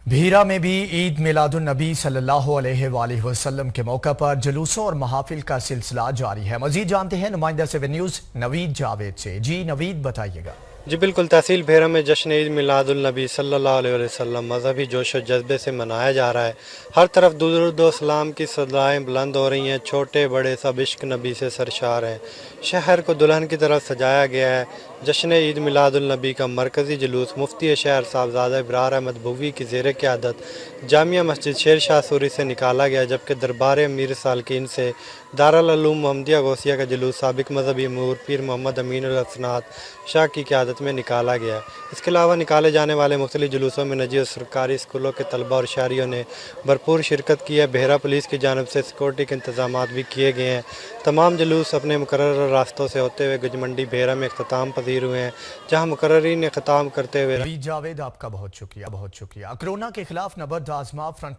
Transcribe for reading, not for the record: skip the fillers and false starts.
भीरा में भी ईद मिलादुन नबी सल्लल्लाहु अलैहि वसल्लम के मौका पर जुलूसों और महाफिल का सिलसिला जारी है। मजीद जानते हैं नुमाइंदा 7 न्यूज़ नवीद जावेद से। जी नवीद, बताइएगा। जी बिल्कुल, तहसील भैरा में जश्न ईद मिलादुल नबी सल्लल्लाहु अलैहि वसल्लम मजहबी जोश और जज्बे से मनाया जा रहा है। हर तरफ दुरूद व सलाम की सदाएं बुलंद हो रही हैं। छोटे बड़े सब इश्क नबी से सरशार हैं। शहर को दुल्हन की तरफ सजाया गया है। जश्न ईद मिलादुल नबी का मरकज़ी जुलूस मुफ्ती शहर साहबजादा इब्रार अहमद बुवी की ज़ेर क़यादत जामिया मस्जिद शेर शाह सूरी से निकाला गया, जबकि दरबार अमीर सालकीन से दारुल उलूम मोहम्मदिया गौसिया का जुलूस साबिक मजहबी अमीर पीर मोहम्मद अमीन उल हसनात शाह की क़यादत में निकाला गया। इसके अलावा निकाले जाने वाले मुख्तलिफ जुलूसों में निजी और सरकारी स्कूलों के तलबा और शहरियों ने भरपूर शिरकत की है। बेहरा पुलिस की जानब से सिक्योरिटी के इंतजाम भी किए गए हैं। तमाम जुलूस अपने मुकर्रर रास्तों से होते हुए गज मंडी बेहरा में इख्तिताम पजीर हुए हैं, जहाँ मुकर्ररीन ने ख़िताब करते हुए नवीद जावेद, आपका बहुत शुक्रिया। कोरोना के खिलाफ नबर्द आजमा फ्रंट